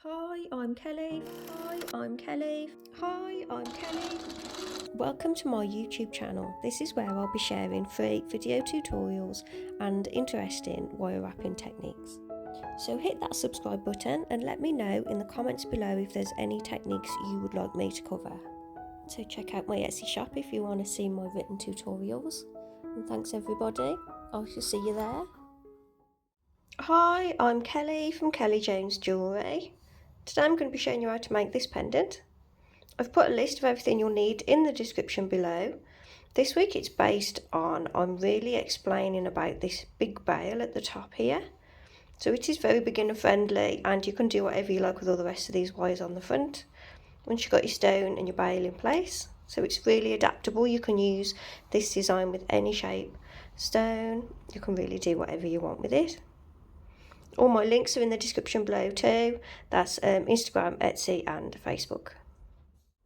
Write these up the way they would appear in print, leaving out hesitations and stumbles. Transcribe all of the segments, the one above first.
Hi, I'm Kelly. Hi, I'm Kelly. Hi, I'm Kelly. Welcome to my YouTube channel. This is where I'll be sharing free video tutorials and interesting wire wrapping techniques. So hit that subscribe button and let me know in the comments below if there's any techniques you would like me to cover. So check out my Etsy shop if you want to see my written tutorials. And thanks everybody. I shall see you there. Hi, I'm Kelly from Jewellery. Today I'm going to be showing you how to make this pendant. I've put a list of everything you'll need in the description below. This week it's based on, I'm really explaining about this big bail at the top here. So it is very beginner friendly and you can do whatever you like with all the rest of these wires on the front. Once you've got your stone and your bail in place, so it's really adaptable. You can use this design with any shape stone. You can really do whatever you want with it. All my links are in the description below too. That's Instagram, Etsy and Facebook.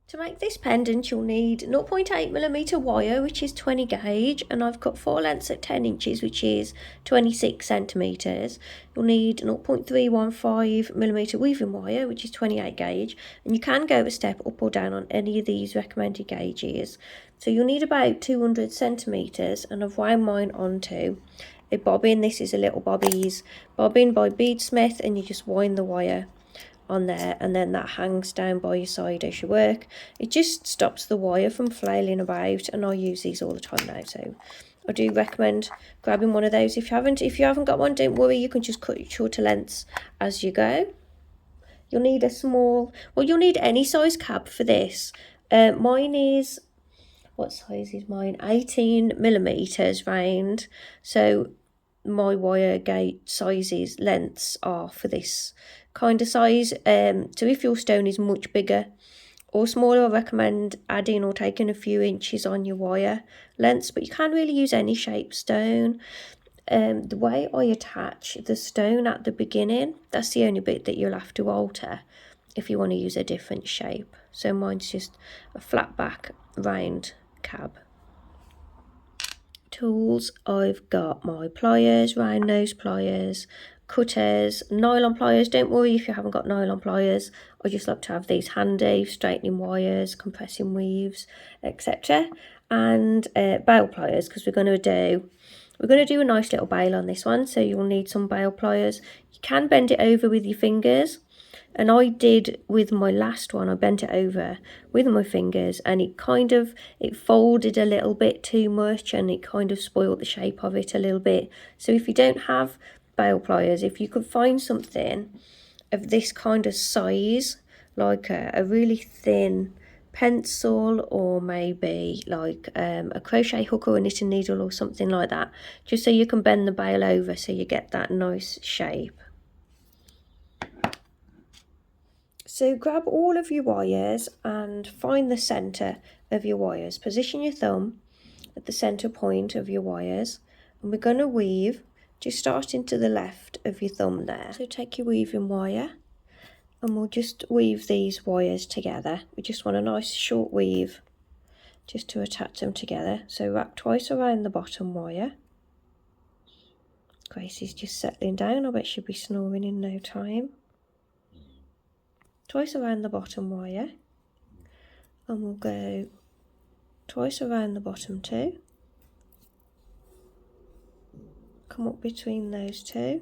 To make this pendant you'll need 0.8mm wire, which is 20 gauge, and I've cut 4 lengths at 10 inches, which is 26 centimetres. You'll need 0.315mm weaving wire, which is 28 gauge, and you can go a step up or down on any of these recommended gauges. So you'll need about 200 centimetres, and I've wound mine onto a bobbin. This is a little Bobeeze bobbin by Beadsmith, and you just wind the wire on there and then that hangs down by your side as you work. It just stops the wire from flailing about, and I use these all the time now, so I do recommend grabbing one of those. If you haven't got one, don't worry, you can just cut shorter lengths as you go. You'll need a small, well, you'll need any size cab for this. Mine is, what size is mine? 18mm round, so my wire gauge sizes lengths are for this kind of size. So if your stone is much bigger or smaller, I recommend adding or taking a few inches on your wire lengths, but you can really use any shape stone. The way I attach the stone at the beginning, that's the only bit that you'll have to alter if you want to use a different shape. So mine's just a flat back round cab. Tools, I've got my pliers, round nose pliers, cutters, nylon pliers. Don't worry if you haven't got nylon pliers. I just like to have these handy, straightening wires, compressing weaves, etc. And bail pliers, because we're going to do a nice little bail on this one, so you'll need some bail pliers. You can bend it over with your fingers, and I did with my last one. I bent it over with my fingers, and it folded a little bit too much, and it kind of spoiled the shape of it a little bit. So if you don't have bail pliers, if you could find something of this kind of size, like a really thin pencil, or maybe like a crochet hook or a knitting needle or something like that, just so you can bend the bail over so you get that nice shape. So grab all of your wires and find the centre of your wires. Position your thumb at the centre point of your wires, and we're going to weave just starting to the left of your thumb there. So take your weaving wire and we'll just weave these wires together. We just want a nice short weave just to attach them together. So wrap twice around the bottom wire. Gracie's just settling down. I bet she'll be snoring in no time. Twice around the bottom wire, and we'll go twice around the bottom two, come up between those two,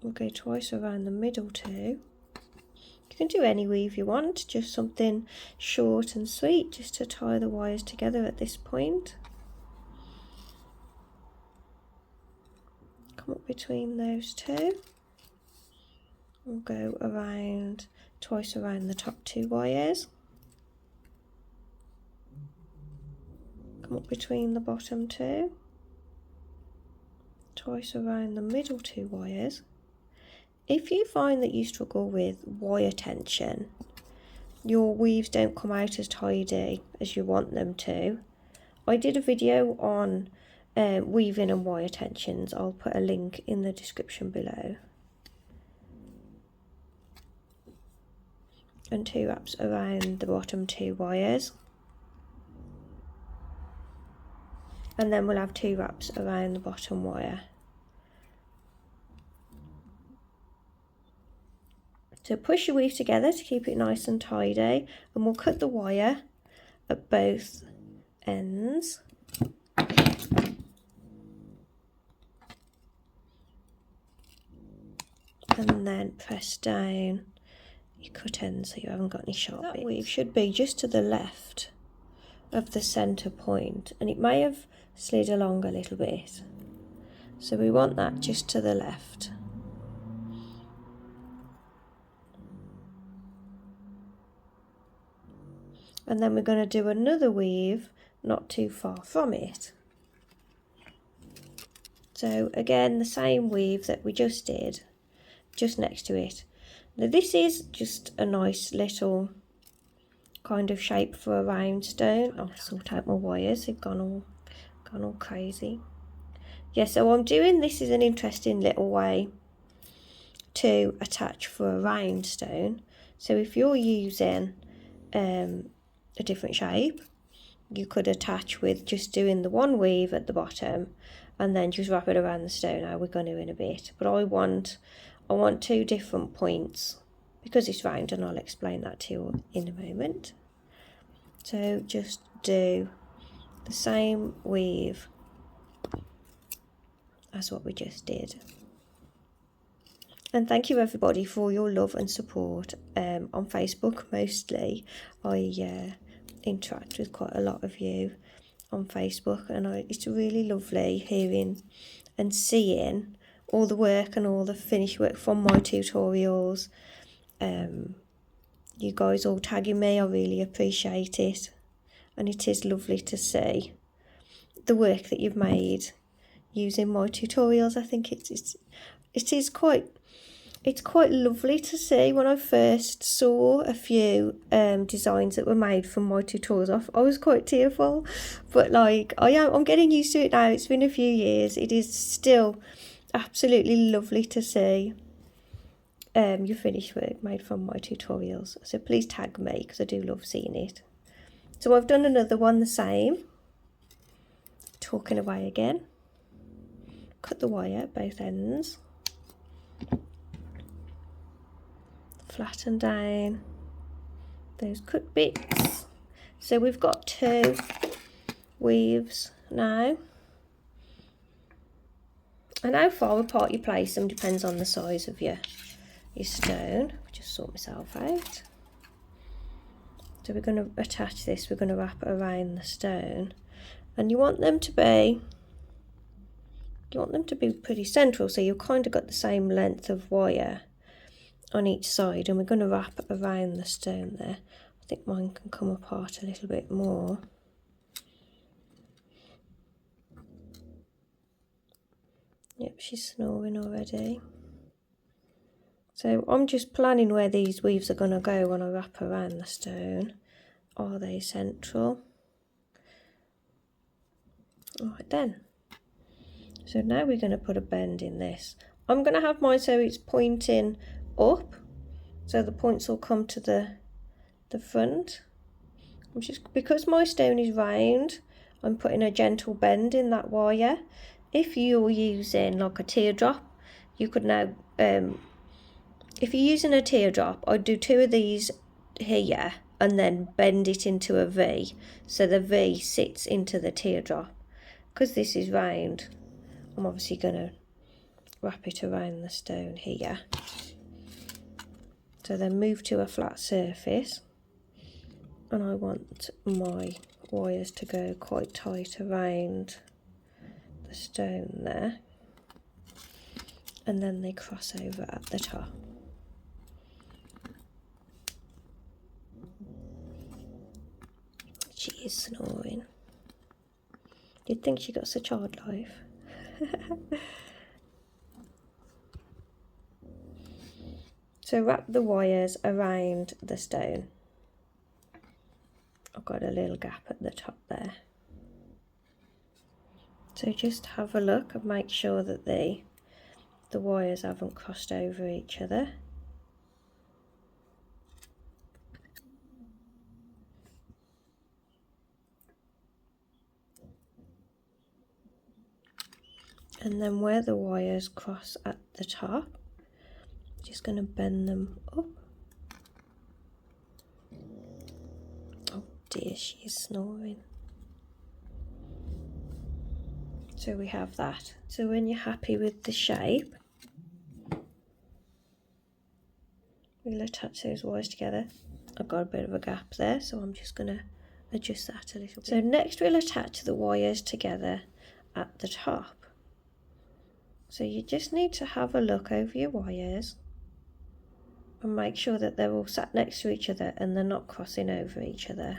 we'll go twice around the middle two. You can do any weave you want, just something short and sweet just to tie the wires together at this point. Come up between those two. We'll go around twice around the top two wires. Come up between the bottom two. Twice around the middle two wires. If you find that you struggle with wire tension, your weaves don't come out as tidy as you want them to, I did a video on weaving and wire tensions. I'll put a link in the description below. And 2 wraps around the bottom 2 wires, and then we'll have 2 wraps around the bottom wire. So push your weave together to keep it nice and tidy, and we'll cut the wire at both ends. And then press down your cut ends so you haven't got any sharp bits. That weave should be just to the left of the centre point, and it may have slid along a little bit, so we want that just to the left. And then we're going to do another weave not too far from it. So again, the same weave that we just did, just next to it. Now this is just a nice little kind of shape for a round stone. I'll sort out my wires, they've gone all crazy. Yeah, so I'm doing this is an interesting little way to attach for a round stone. So if you're using a different shape, you could attach with just doing the one weave at the bottom and then just wrap it around the stone. How we're going to in a bit, but I want 2 different points because it's round, and I'll explain that to you in a moment. So just do the same weave as what we just did. And thank you everybody for your love and support on Facebook. Mostly I interact with quite a lot of you on Facebook, and it's really lovely hearing and seeing all the work and all the finished work from my tutorials. You guys all tagging me, I really appreciate it, and it is lovely to see the work that you've made using my tutorials. I think it's quite lovely to see. When I first saw a few designs that were made from my tutorials, I was quite tearful, but like I'm getting used to it now. It's been a few years. It is still absolutely lovely to see your finished work made from my tutorials. So please tag me because I do love seeing it. So I've done another one the same. Talking away again. Cut the wire at both ends. Flatten down those cut bits. So we've got 2 weaves now. And how far apart you place them depends on the size of your stone. Just sort myself out. So we're going to attach this, we're going to wrap it around the stone, and you want them to be pretty central, so you've kind of got the same length of wire on each side, and we're going to wrap it around the stone there. I think mine can come apart a little bit more. Yep, she's snoring already. So I'm just planning where these weaves are going to go when I wrap around the stone. Are they central? Alright then. So now we're going to put a bend in this. I'm going to have mine so it's pointing up, so the points will come to the front. Because my stone is round, I'm putting a gentle bend in that wire. If you're using like a teardrop, you could now if you're using a teardrop, I'd do 2 of these here and then bend it into a V, so the V sits into the teardrop. Because this is round, I'm obviously going to wrap it around the stone here. So then move to a flat surface, and I want my wires to go quite tight around the stone there, and then they cross over at the top. She is snoring. You'd think she got such hard life. So wrap the wires around the stone. I've got a little gap at the top there. So just have a look and make sure that the wires haven't crossed over each other. And then where the wires cross at the top, just going to bend them up. Oh dear, she is snoring. So we have that. So when you're happy with the shape, we'll attach those wires together. I've got a bit of a gap there, so I'm just going to adjust that a little bit. So next we'll attach the wires together at the top. So you just need to have a look over your wires and make sure that they're all sat next to each other and they're not crossing over each other.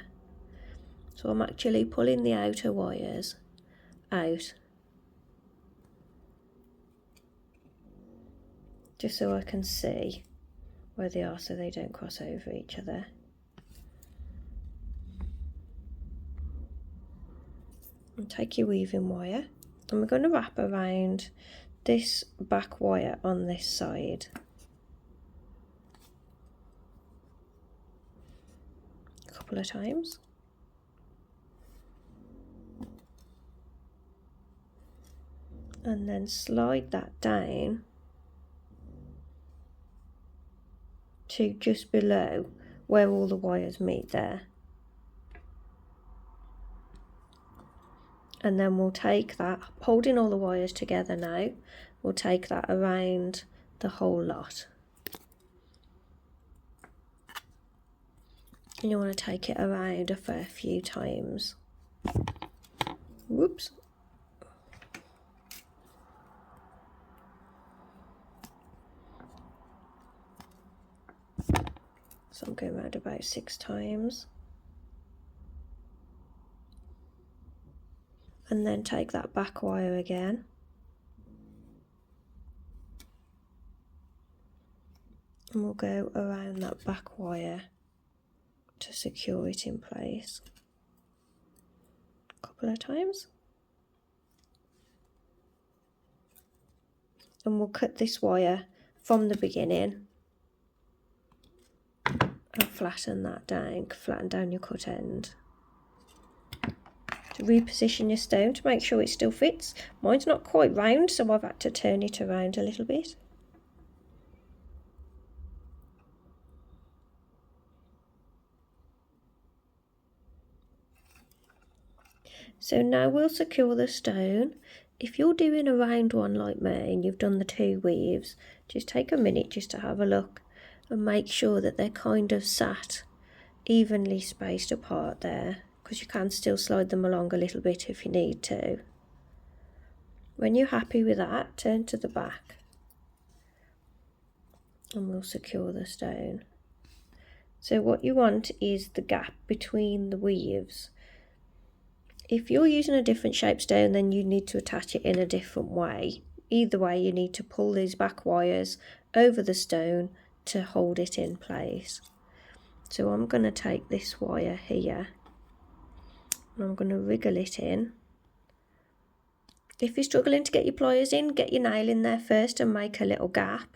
So I'm actually pulling the outer wires out just so I can see where they are so they don't cross over each other. And take your weaving wire and we're going to wrap around this back wire on this side. A couple of times. And then slide that down to just below where all the wires meet there. And then we'll take that, holding all the wires together now, we'll take that around the whole lot. And you want to take it around a fair few times. Whoops. So I'm going around about 6 times. And then take that back wire again. And we'll go around that back wire to secure it in place. A couple of times. And we'll cut this wire from the beginning and flatten that down, flatten down your cut end. To reposition your stone to make sure it still fits. Mine's not quite round, so I've had to turn it around a little bit. So now we'll secure the stone. If you're doing a round one like me and you've done the 2 weaves, just take a minute just to have a look and make sure that they're kind of sat evenly spaced apart there, because you can still slide them along a little bit if you need to. When you're happy with that, turn to the back and we'll secure the stone. So what you want is the gap between the weaves. If you're using a different shape stone, then you need to attach it in a different way. Either way, you need to pull these back wires over the stone to hold it in place. So I'm going to take this wire here and I'm going to wriggle it in. If you're struggling to get your pliers in, get your nail in there first and make a little gap.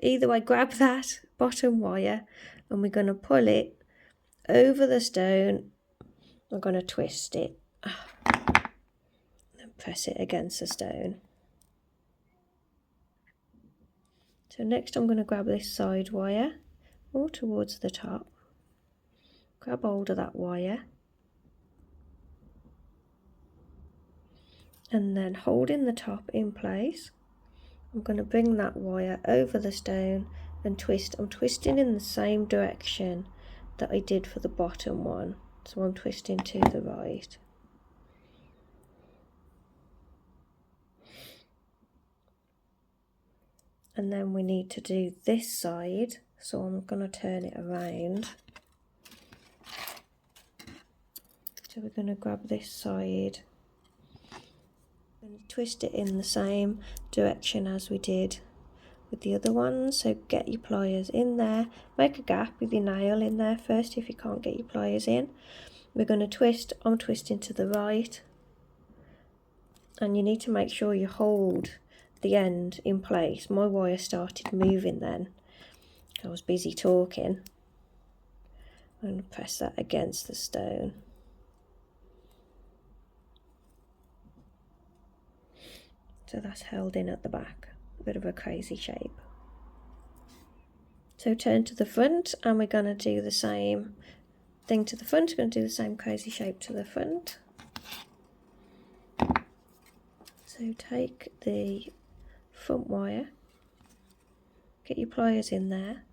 Either way, grab that bottom wire and we're going to pull it over the stone. I'm going to twist it and press it against the stone. So next I'm going to grab this side wire more towards the top, grab hold of that wire and then holding the top in place, I'm going to bring that wire over the stone and twist. I'm twisting in the same direction that I did for the bottom one. So I'm twisting to the right. And then we need to do this side, so I'm going to turn it around. So we're going to grab this side and twist it in the same direction as we did with the other ones. So get your pliers in there, make a gap with your nail in there first if you can't get your pliers in. We're going to twist, I'm twisting to the right, and you need to make sure you hold the end in place. My wire started moving then, I was busy talking. I'm going to press that against the stone. So that's held in at the back. bit of a crazy shape. So turn to the front and we're going to do the same thing to the front. We're going to do the same crazy shape to the front. So take the front wire, get your pliers in there.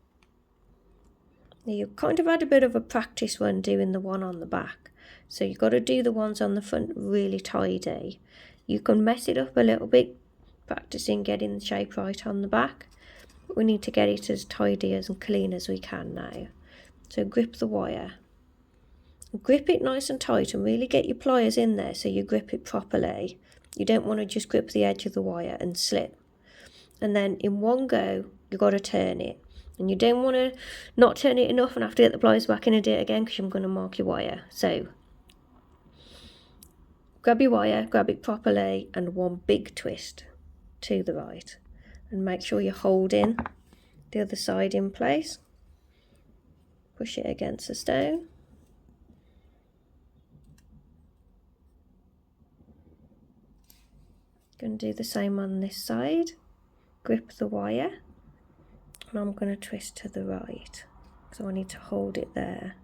Now you've kind of had a bit of a practice run doing the one on the back, so you've got to do the ones on the front really tidy. You can mess it up a little bit practicing getting the shape right on the back, but we need to get it as tidy as and clean as we can now. So grip the wire, grip it nice and tight and really get your pliers in there so you grip it properly. You don't want to just grip the edge of the wire and slip. And then in one go, you've got to turn it. And you don't want to not turn it enough and have to get the pliers back in and do it again because I'm going to mark your wire. So grab your wire, grab it properly, and one big twist to the right. And make sure you're holding the other side in place. Push it against the stone. Going to do the same on this side. Grip the wire. And I'm going to twist to the right. So I need to hold it there.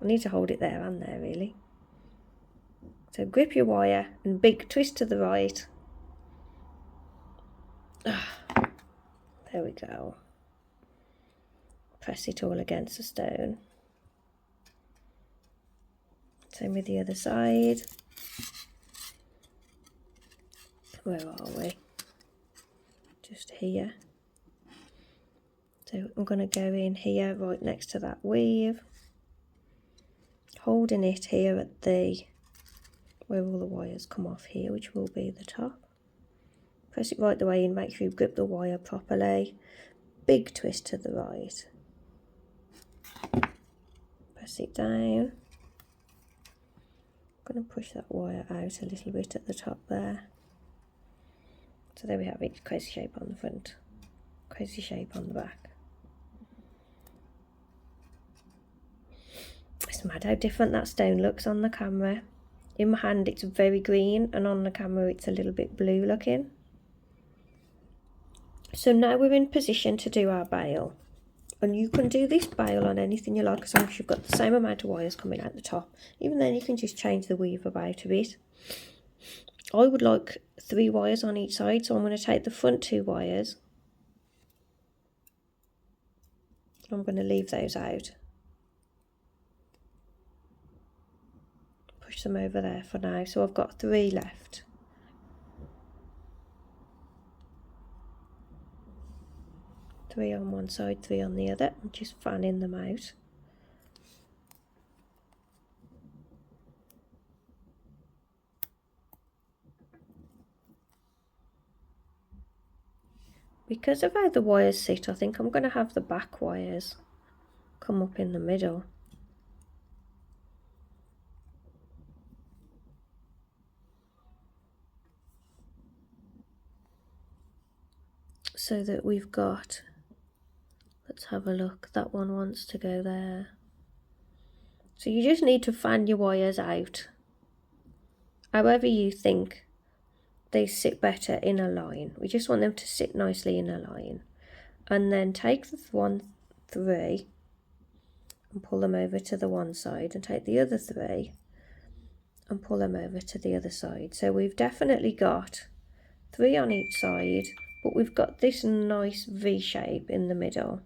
I need to hold it there and there really. So grip your wire and big twist to the right. There we go. Press it all against the stone. Same with the other side. Where are we? Just here. So I'm going to go in here right next to that weave. Holding it here at the, where all the wires come off here, which will be the top. Press it right the way in, make sure you grip the wire properly. Big twist to the right. Press it down. I'm going to push that wire out a little bit at the top there. So there we have it, crazy shape on the front, crazy shape on the back. It's mad how different that stone looks on the camera. In my hand it's very green and on the camera it's a little bit blue looking. So now we're in position to do our bail. And you can do this bail on anything you like as long as you've got the same amount of wires coming out the top. Even then you can just change the weave about a bit. I would like 3 wires on each side, so I'm going to take the front 2 wires. I'm going to leave those out. Push them over there for now, so I've got 3 left. Three on one side, 3 on the other. I'm just fanning them out. Because of how the wires sit, I think I'm going to have the back wires come up in the middle. So that we've got, let's have a look, that one wants to go there. So you just need to fan your wires out, however you think they sit better in a line. We just want them to sit nicely in a line. And then take the 3 and pull them over to the one side, and take the other 3 and pull them over to the other side. So we've definitely got 3 on each side, but we've got this nice V shape in the middle.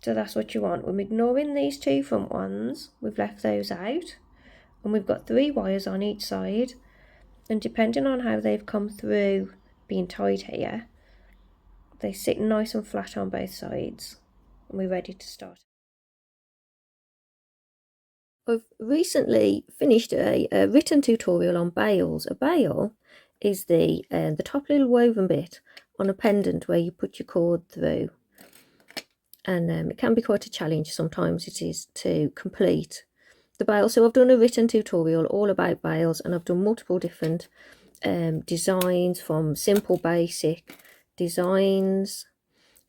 So that's what you want. We're ignoring these 2 front ones, we've left those out, and we've got 3 wires on each side, and depending on how they've come through being tied here, they sit nice and flat on both sides, and we're ready to start. I've recently finished a written tutorial on bails. A bail is the top little woven bit on a pendant where you put your cord through. And it can be quite a challenge sometimes, it is, to complete the bail. So I've done a written tutorial all about bails, and I've done multiple different designs, from simple basic designs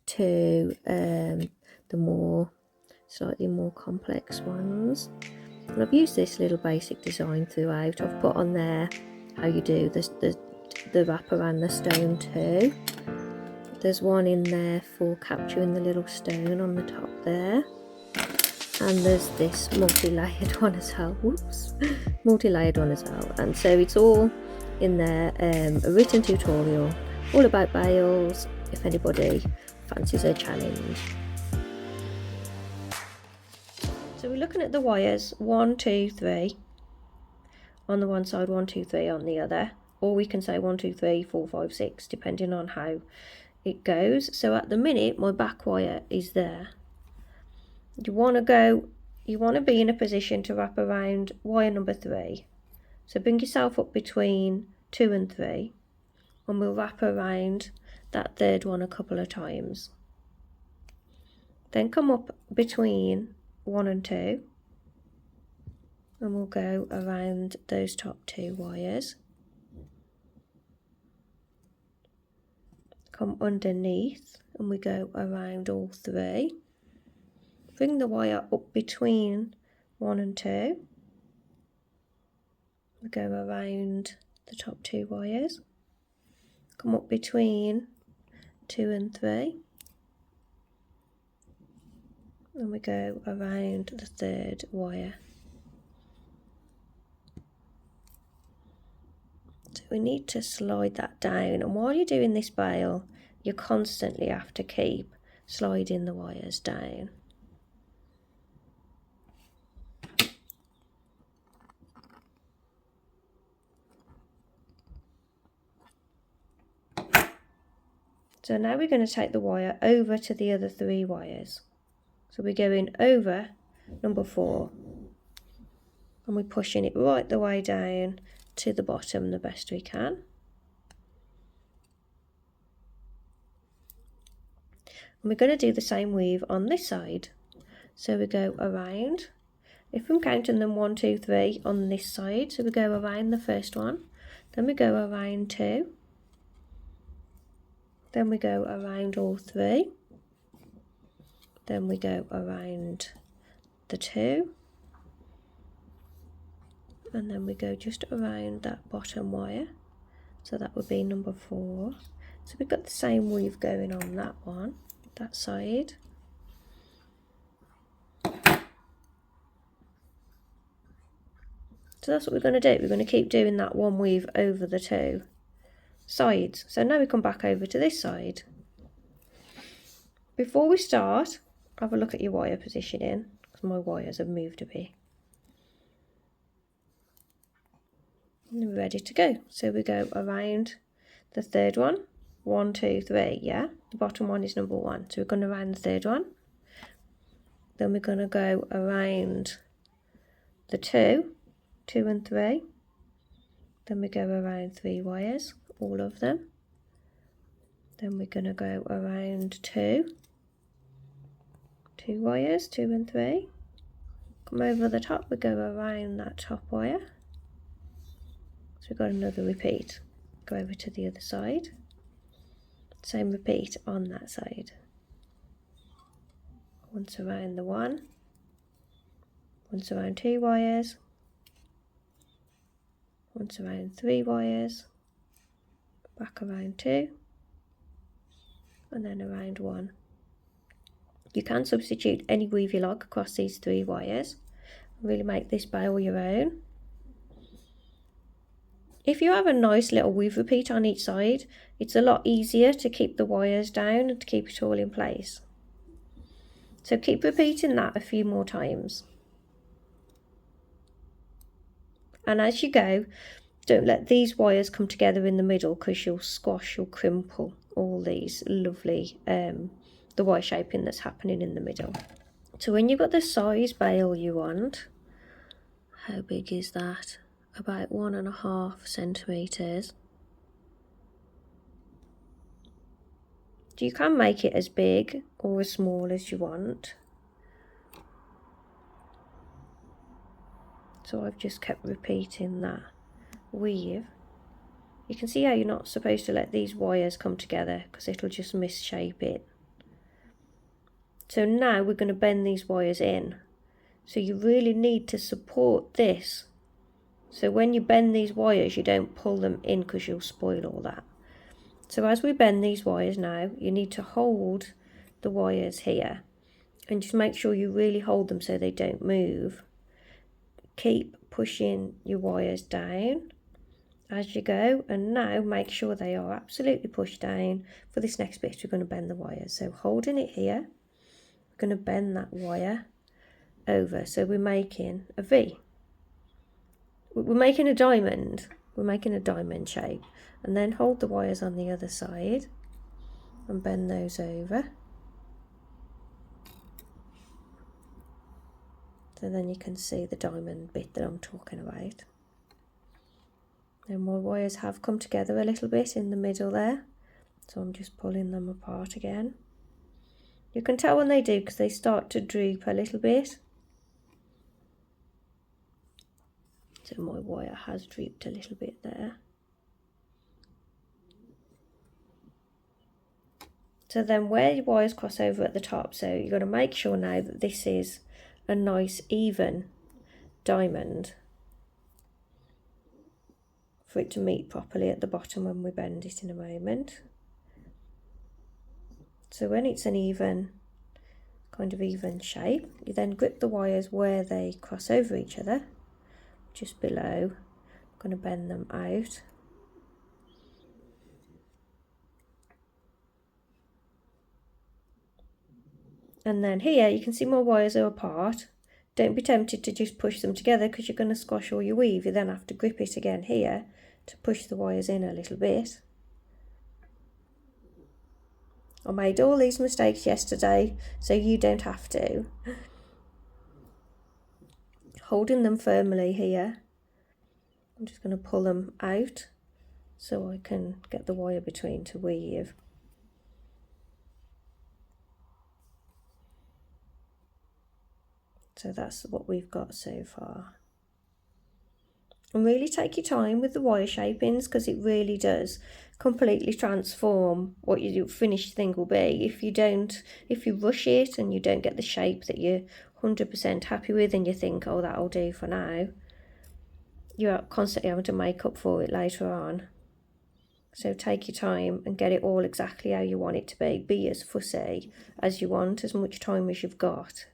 to the slightly more complex ones. And I've used this little basic design throughout. I've put on there how you do the wrap around the stone too. There's one in there for capturing the little stone on the top there. And there's this multi-layered one as well. Whoops, multi-layered one as well. And so it's all in there, a written tutorial all about bales if anybody fancies a challenge. So we're looking at the wires 1, 2, 3 on the one side, 1, 2, 3 on the other, or we can say 1, 2, 3, 4, 5, 6 depending on how it goes. So at the minute my back wire is there. You want to be in a position to wrap around wire number 3. So bring yourself up between 2 and 3, and we'll wrap around that third one a couple of times. Then come up between 1 and 2, and we'll go around those top 2 wires. Come underneath, and we go around all 3. Bring the wire up between 1 and 2. We go around the top 2 wires. Come up between 2 and 3. And we go around the third wire. So we need to slide that down, and while you're doing this bale, you constantly have to keep sliding the wires down. So now we're going to take the wire over to the other 3 wires. So we're going over number 4, and we're pushing it right the way down to the bottom the best we can. And we're going to do the same weave on this side. So we go around, if I'm counting them 1, 2, 3 on this side, so we go around the first one, then we go around 2, then we go around all 3, then we go around the 2, and then we go just around that bottom wire, so that would be number 4. So we've got the same weave going on that one, that side. So that's what we're going to do. We're going to keep doing that one weave over the 2 sides. So now we come back over to this side. Before we start, have a look at your wire positioning, because my wires have moved a bit. And we're ready to go. So we go around the third one, 1, 2, 3, yeah? The bottom one is number 1. So we're going around the third one. Then we're going to go around the 2 and 3. Then we go around 3 wires, all of them. Then we're going to go around 2 wires, 2 and 3. Come over the top, we go around that top wire. So we've got another repeat. Go over to the other side. Same repeat on that side. Once around the 1, once around 2 wires, once around 3 wires, back around 2, and then around 1. You can substitute any weave you like across these 3 wires and really make this bale your own. If you have a nice little weave repeat on each side, it's a lot easier to keep the wires down and to keep it all in place. So keep repeating that a few more times. And as you go, don't let these wires come together in the middle, because you'll squash or crimple all these lovely the wire shaping that's happening in the middle. So when you've got the size bale you want, how big is that? About 1.5 centimeters. You can make it as big or as small as you want. So I've just kept repeating that weave. You can see how you're not supposed to let these wires come together, because it'll just misshape it. So now we're going to bend these wires in. So you really need to support this. So when you bend these wires, you don't pull them in because you'll spoil all that. So as we bend these wires now, you need to hold the wires here and just make sure you really hold them so they don't move. Keep pushing your wires down as you go, and now make sure they are absolutely pushed down. For this next bit, we're going to bend the wires. So holding it here, we're going to bend that wire over. So we're making a V. We're making a diamond. We're making a diamond shape. And then hold the wires on the other side and bend those over. So then you can see the diamond bit that I'm talking about. Now my wires have come together a little bit in the middle there, so I'm just pulling them apart again. You can tell when they do because they start to droop a little bit. So my wire has drooped a little bit there. So then where your wires cross over at the top, so you've got to make sure now that this is a nice even diamond for it to meet properly at the bottom when we bend it in a moment. So when it's an even, kind of even shape, you then grip the wires where they cross over each other, just below. I'm going to bend them out. And then here you can see my wires are apart. Don't be tempted to just push them together because you're going to squash all your weave. You then have to grip it again here to push the wires in a little bit. I made all these mistakes yesterday, so you don't have to. Holding them firmly here. I'm just going to pull them out so I can get the wire between to weave. So that's what we've got so far. And really take your time with the wire shapings because it really does completely transform what your finished thing will be. If you rush it and you don't get the shape that you're 100% happy with and you think, oh, that'll do for now, you're constantly having to make up for it later on. So take your time and get it all exactly how you want it to be. Be as fussy as you want, as much time as you've got.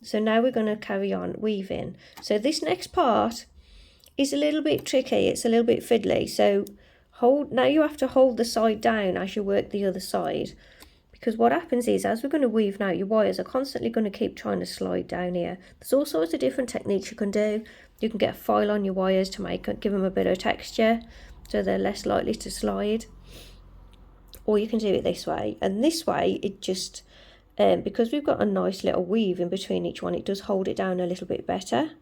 So now we're going to carry on weaving. So this next part is a little bit tricky. It's a little bit fiddly. So now you have to hold the side down as you work the other side. Because what happens is, as we're going to weave now, your wires are constantly going to keep trying to slide down here. There's all sorts of different techniques you can do. You can get a file on your wires to give them a bit of texture so they're less likely to slide. Or you can do it this way. And this way, it just... because we've got a nice little weave in between each one, it does hold it down a little bit better.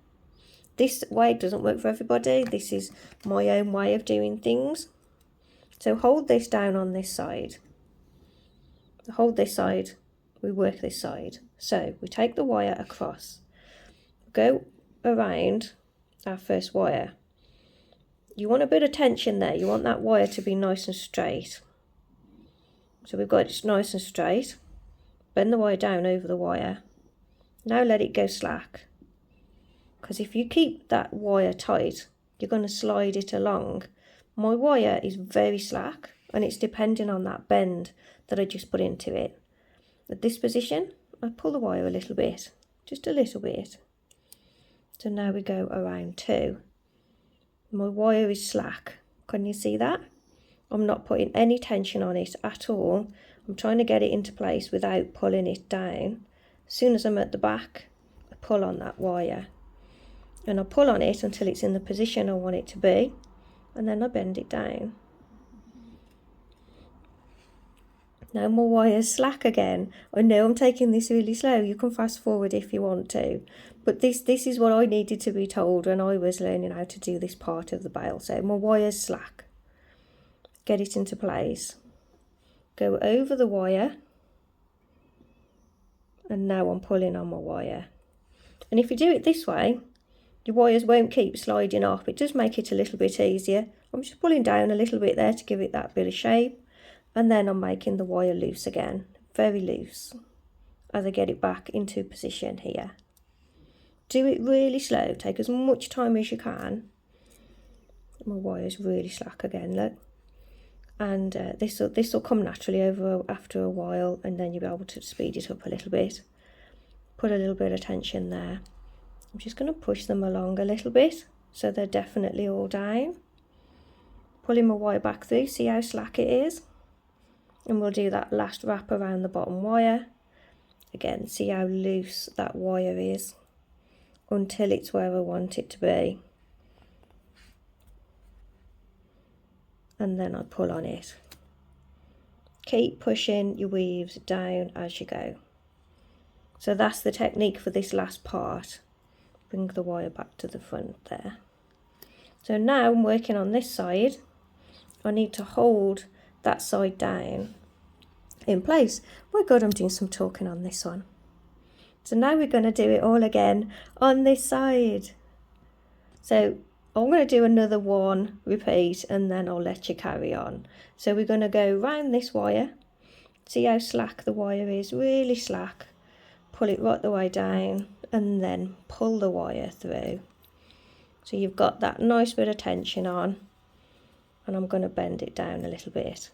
This way doesn't work for everybody. This is my own way of doing things. So hold this down on this side. Hold this side, we work this side. So we take the wire across, go around our first wire. You want a bit of tension there. You want that wire to be nice and straight. So we've got it nice and straight. Bend the wire down over the wire. Now let it go slack. Because if you keep that wire tight, you're going to slide it along. My wire is very slack and it's depending on that bend that I just put into it. At this position, I pull the wire a little bit, just a little bit. So now we go around 2. My wire is slack. Can you see that? I'm not putting any tension on it at all. I'm trying to get it into place without pulling it down. As soon as I'm at the back, I pull on that wire. And I pull on it until it's in the position I want it to be. And then I bend it down. Now my wire's slack again. I know I'm taking this really slow. You can fast forward if you want to. But this is what I needed to be told when I was learning how to do this part of the bail. So my wire's slack. Get it into place. Go over the wire. And now I'm pulling on my wire. And if you do it this way, your wires won't keep sliding off. It does make it a little bit easier. I'm just pulling down a little bit there to give it that bit of shape. And then I'm making the wire loose again, very loose, as I get it back into position here. do it really slow, take as much time as you can. My wire's really slack again, look. And this will come naturally after a while, and then you'll be able to speed it up a little bit. Put a little bit of tension there. I'm just going to push them along a little bit so they're definitely all down. Pulling my wire back through, see how slack it is? And we'll do that last wrap around the bottom wire. Again, see how loose that wire is until it's where I want it to be. And then I pull on it. Keep pushing your weaves down as you go. So that's the technique for this last part. Bring the wire back to the front there. So now I'm working on this side. I need to hold that side down in place. My God, I'm doing some talking on this one. So now we're going to do it all again on this side. So I'm going to do another one repeat, and then I'll let you carry on. So we're going to go round this wire. See how slack the wire is, really slack. Pull it right the way down and then pull the wire through. So you've got that nice bit of tension on, and I'm going to bend it down a little bit.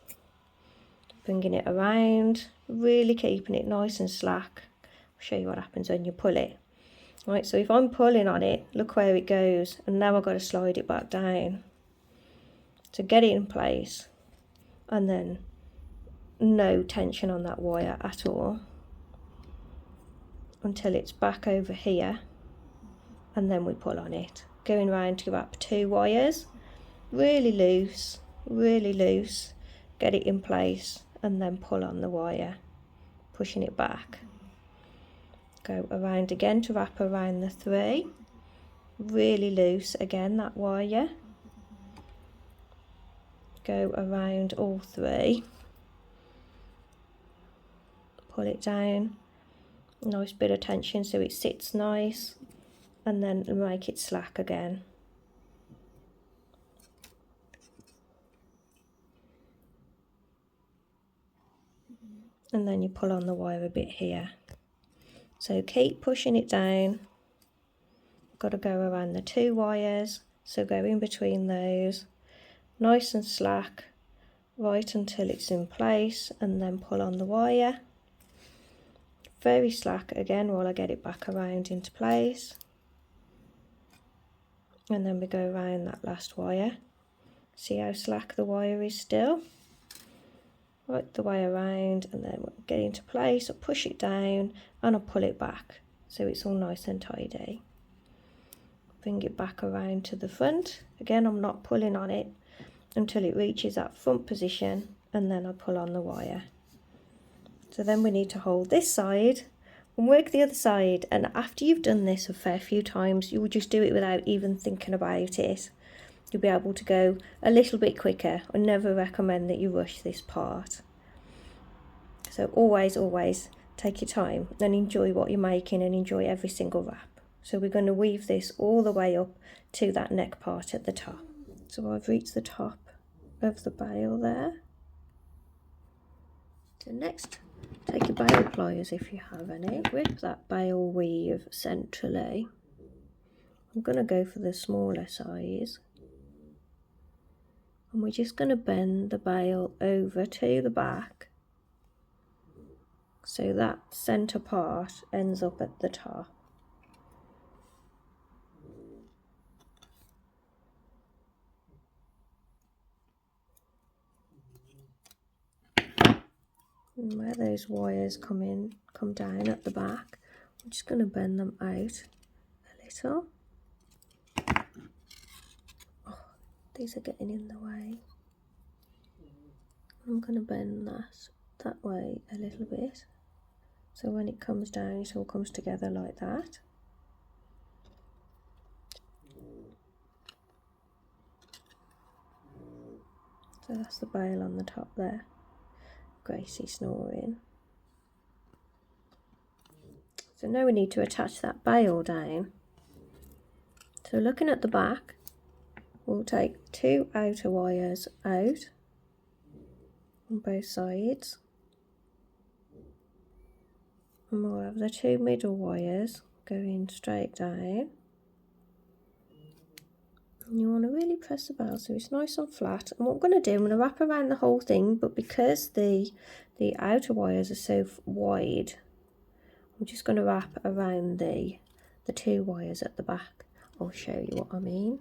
Bringing it around, really keeping it nice and slack. I'll show you what happens when you pull it. Right, so if I'm pulling on it, look where it goes, and now I've got to slide it back down. So get it in place, and then no tension on that wire at all until it's back over here, and then we pull on it. Going round to wrap 2 wires, really loose, get it in place, and then pull on the wire, pushing it back. Go around again to wrap around the 3, really loose again that wire. Go around all 3, pull it down, nice bit of tension so it sits nice, and then make it slack again. And then you pull on the wire a bit here. So keep pushing it down. Got to go around the 2 wires, so go in between those, nice and slack, right until it's in place, and then pull on the wire. Very slack again while I get it back around into place. And then we go around that last wire. See how slack the wire is still? Right the way around, and then we'll get into place. I'll push it down and I'll pull it back so it's all nice and tidy. Bring it back around to the front. Again, I'm not pulling on it until it reaches that front position, and then I pull on the wire. So then we need to hold this side and work the other side, and after you've done this a fair few times, you will just do it without even thinking about it. You'll be able to go a little bit quicker. I never recommend that you rush this part. So always take your time and enjoy what you're making, and enjoy every single wrap. So we're going to weave this all the way up to that neck part at the top. So I've reached the top of the bail there. So next, take your bail pliers if you have any. Grip that bail weave centrally. I'm going to go for the smaller size. And we're just going to bend the bail over to the back, so that centre part ends up at the top. And where those wires come down at the back, I'm just going to bend them out a little. Oh, these are getting in the way. I'm going to bend that way a little bit, so when it comes down it all comes together like that. So that's the bail on the top there. Gracie snoring. So now we need to attach that bail down. So looking at the back, we'll take 2 outer wires out on both sides, and we'll have the 2 middle wires going straight down. And you want to really press the bell so it's nice and flat. And what I'm going to do, I'm going to wrap around the whole thing, but because the outer wires are so wide, I'm just going to wrap around the 2 wires at the back. I'll show you what I mean.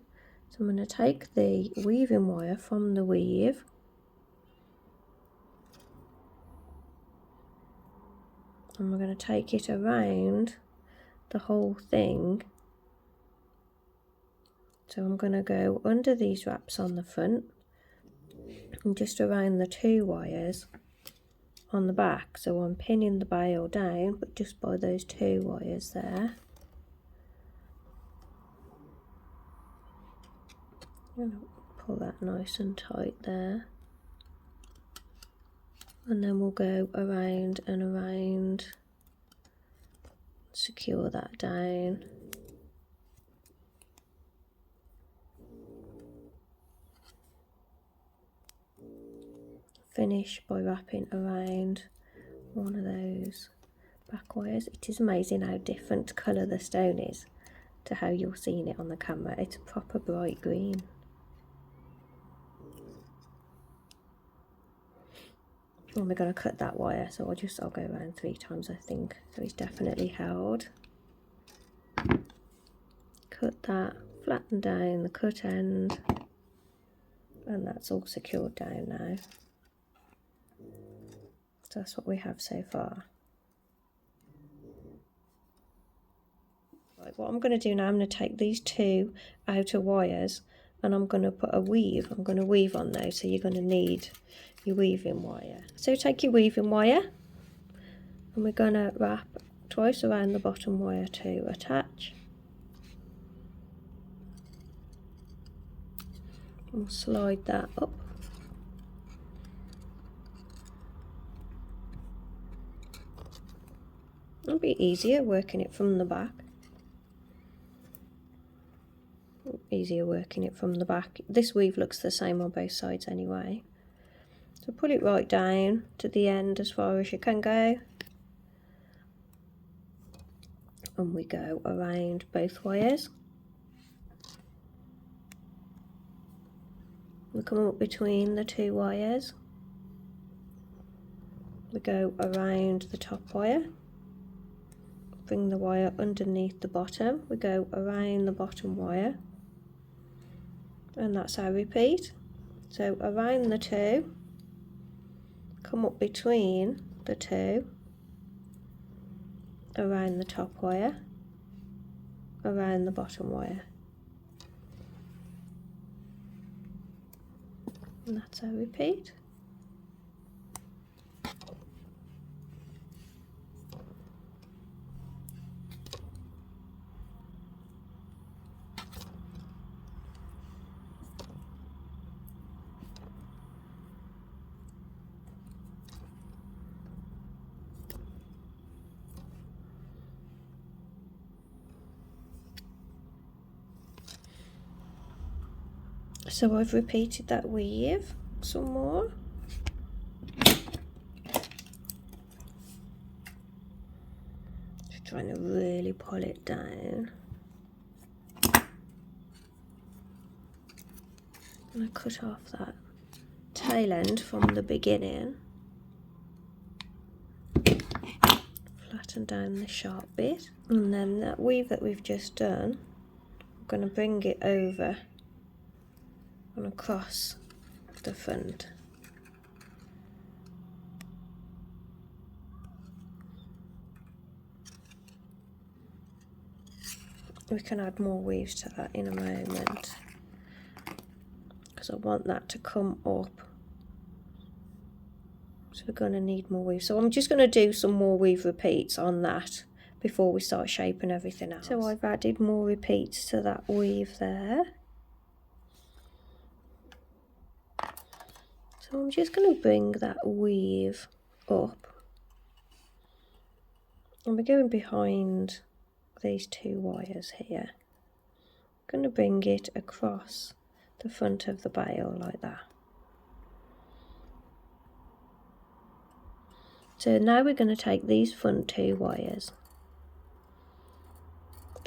So I'm going to take the weaving wire from the weave, and we're going to take it around the whole thing. So I'm going to go under these wraps on the front and just around the 2 wires on the back. So I'm pinning the bail down, but just by those 2 wires there. I'm going to pull that nice and tight there. And then we'll go around and around, secure that down. Finish by wrapping around one of those back wires. It is amazing how different colour the stone is to how you're seeing it on the camera. It's a proper bright green. And we're going to cut that wire, so I'll go around 3 times, I think, so it's definitely held. Cut that, flatten down the cut end, and that's all secured down now. So that's what we have so far. Right, what I'm going to do now, I'm going to take these 2 outer wires and I'm going to put a weave. I'm going to weave on those, so you're going to need your weaving wire. So take your weaving wire and we're going to wrap twice around the bottom wire to attach. We'll slide that up. It'll be easier working it from the back. This weave looks the same on both sides anyway. So pull it right down to the end as far as you can go. And we go around both wires. We come up between the 2 wires. We go around the top wire. Bring the wire underneath the bottom. We go around the bottom wire. And that's our repeat. So around the 2, come up between the 2, around the top wire, around the bottom wire. And that's our repeat. So I've repeated that weave some more. Just trying to really pull it down. And I cut off that tail end from the beginning. Flatten down the sharp bit. And then that weave that we've just done, I'm going to bring it over and across the front. We can add more weaves to that in a moment because I want that to come up, so we're going to need more weave. So I'm just going to do some more weave repeats on that before we start shaping everything else. So I've added more repeats to that weave there. So I'm just going to bring that weave up, and we're going behind these 2 wires here. I'm going to bring it across the front of the bail like that. So now we're going to take these front 2 wires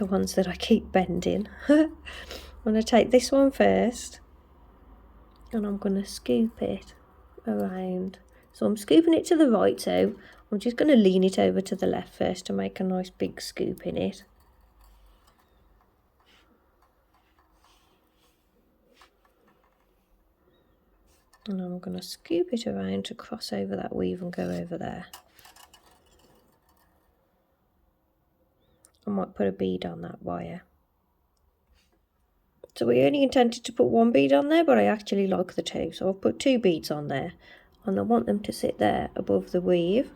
the ones that I keep bending. I'm going to take this one first and I'm going to scoop it around. So I'm scooping it to the right, so I'm just going to lean it over to the left first to make a nice big scoop in it. And I'm going to scoop it around to cross over that weave and go over there. I might put a bead on that wire. So we only intended to put one bead on there, but I actually like the two. So I've put 2 beads on there. And I want them to sit there above the weave.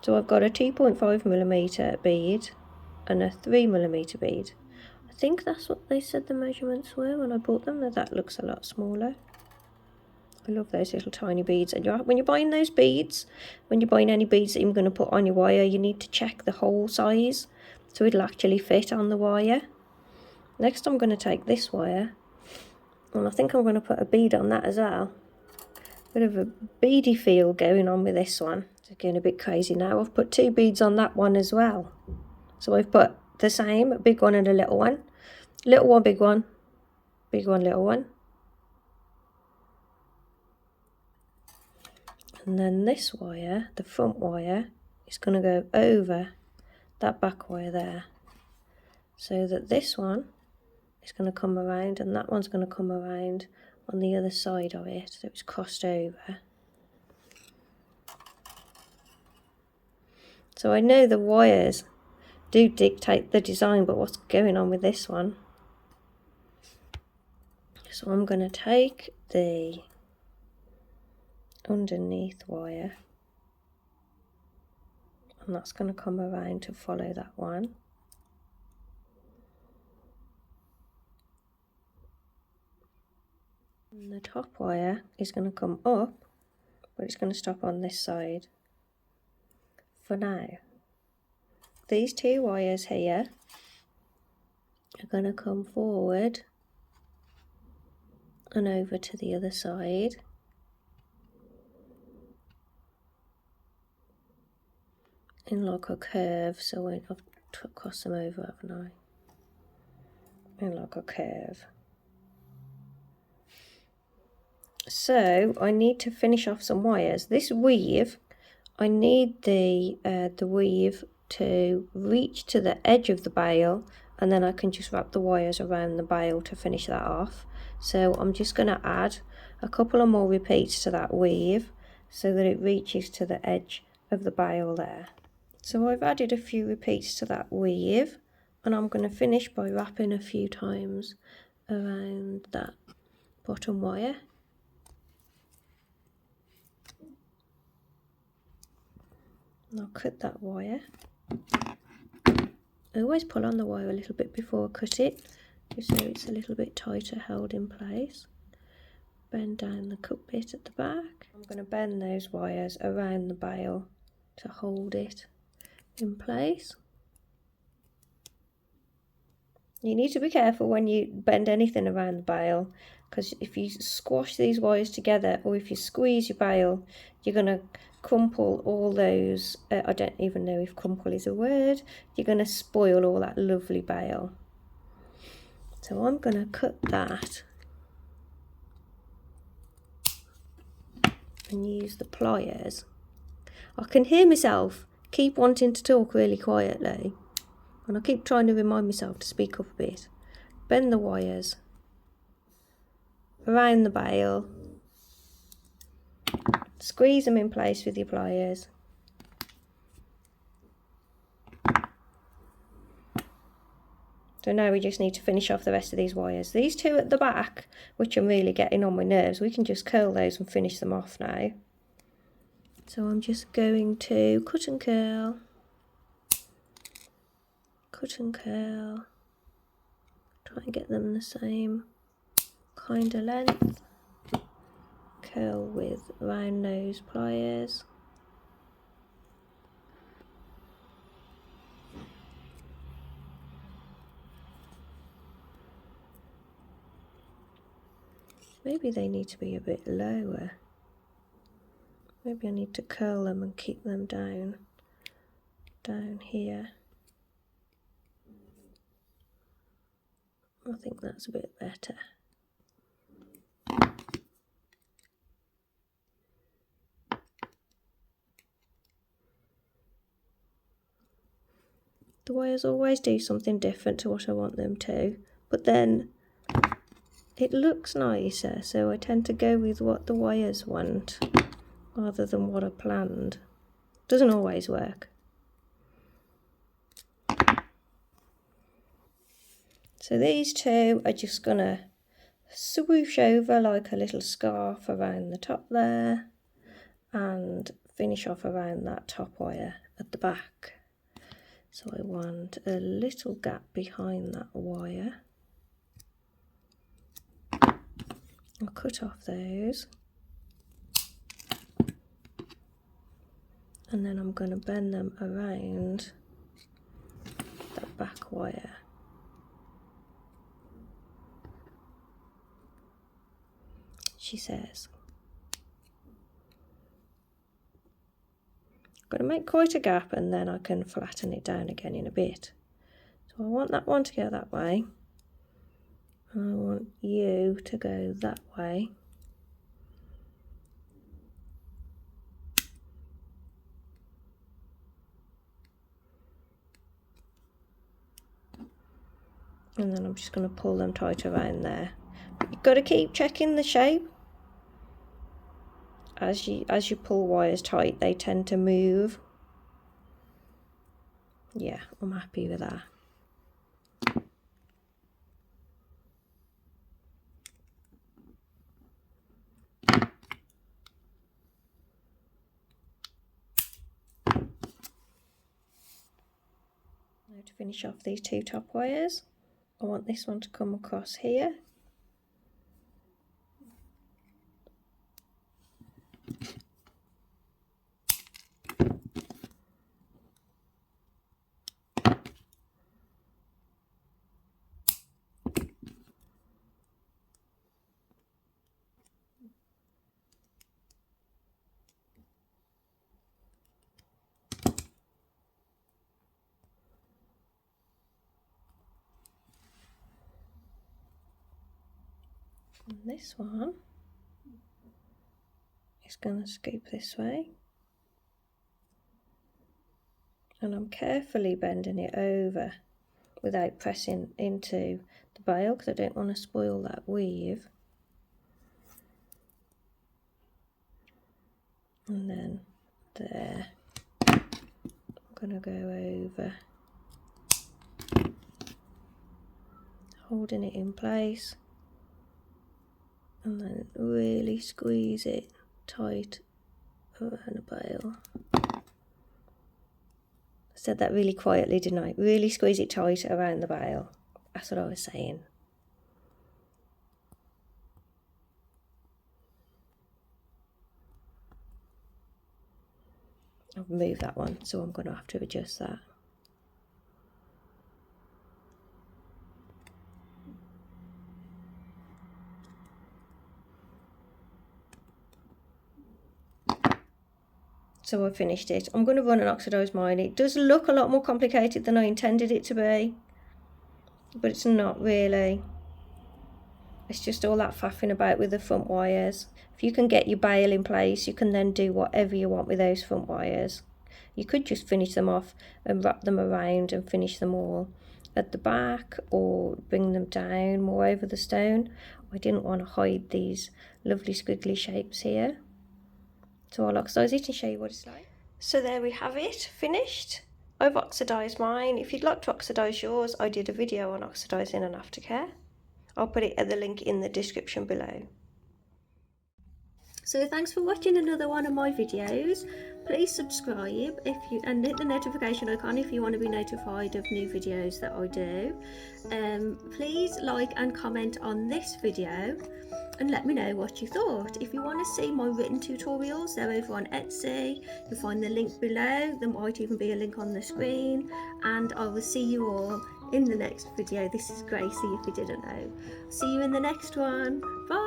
So I've got a 2.5mm bead and a 3mm bead. I think that's what they said the measurements were when I bought them. That looks a lot smaller. I love those little tiny beads. And when you're buying those beads, when you're buying any beads that you're going to put on your wire, you need to check the hole size so it'll actually fit on the wire. Next I'm going to take this wire, and I think I'm going to put a bead on that as well. Bit of a beady feel going on with this one. It's getting a bit crazy now. I've put 2 beads on that one as well. So I've put the same, a big one and a little one. Little one, big one, little one. And then this wire, the front wire, is going to go over that back wire there. So that this one is going to come around and that one's going to come around on the other side of it. So it's crossed over. So I know the wires do dictate the design, but what's going on with this one? So I'm going to take the underneath wire and that's going to come around to follow that one. And the top wire is going to come up, but it's going to stop on this side for now. These 2 wires here are going to come forward and over to the other side. In like a curve, so I've crossed them over, haven't I? In like a curve. So I need to finish off some wires. This weave, I need the weave to reach to the edge of the bail, and then I can just wrap the wires around the bail to finish that off. So I'm just going to add a couple of more repeats to that weave so that it reaches to the edge of the bail there. So I've added a few repeats to that weave, and I'm going to finish by wrapping a few times around that bottom wire. And I'll cut that wire. I always pull on the wire a little bit before I cut it, just so it's a little bit tighter held in place. Bend down the cut bit at the back. I'm going to bend those wires around the bail to hold it in place. You need to be careful when you bend anything around the bail, because if you squash these wires together or if you squeeze your bail, you're going to crumple all those, I don't even know if crumple is a word, you're going to spoil all that lovely bail. So I'm going to cut that and use the pliers. I can hear myself keep wanting to talk really quietly, and I keep trying to remind myself to speak up a bit. Bend the wires around the bail, squeeze them in place with your pliers. So now we just need to finish off the rest of these wires. These 2 at the back, which are really getting on my nerves, we can just curl those and finish them off now. So I'm just going to cut and curl, try and get them the same kind of length, curl with round nose pliers. Maybe they need to be a bit lower. Maybe I need to curl them and keep them down here. I think that's a bit better. The wires always do something different to what I want them to, but then it looks nicer, so I tend to go with what the wires want rather than what I planned. Doesn't always work. So these two are just gonna swoosh over like a little scarf around the top there and finish off around that top wire at the back. So I want a little gap behind that wire. I'll cut off those. And then I'm going to bend them around that back wire. She says. I'm going to make quite a gap and then I can flatten it down again in a bit. So I want that one to go that way. And I want you to go that way. And then I'm just going to pull them tight around there. You've got to keep checking the shape. As you pull wires tight, they tend to move. Yeah, I'm happy with that. Now to finish off these two top wires, I want this one to come across here. And this one is going to scoop this way, and I'm carefully bending it over without pressing into the bail because I don't want to spoil that weave. And then there, I'm going to go over, holding it in place. And then really squeeze it tight around the bail. I said that really quietly, didn't I? Really squeeze it tight around the bail. That's what I was saying. I've moved that one, so I'm going to have to adjust that. So I finished it. I'm going to run an oxidised mine. It does look a lot more complicated than I intended it to be, but it's not really. It's just all that faffing about with the front wires. If you can get your bail in place, you can then do whatever you want with those front wires. You could just finish them off and wrap them around and finish them all at the back, or bring them down more over the stone. I didn't want to hide these lovely squiggly shapes here. So I'll oxidise it and show you what it's like. So there we have it, finished. I've oxidised mine. If you'd like to oxidise yours, I did a video on oxidising and aftercare. I'll put it at the link in the description below. So thanks for watching another one of my videos. Please subscribe and hit the notification icon if you want to be notified of new videos that I do. Please like and comment on this video and let me know what you thought. If you want to see my written tutorials, they're over on Etsy. You'll find the link below. There might even be a link on the screen, and I will see you all in the next video. This is Gracie, if you didn't know. See you in the next one. Bye.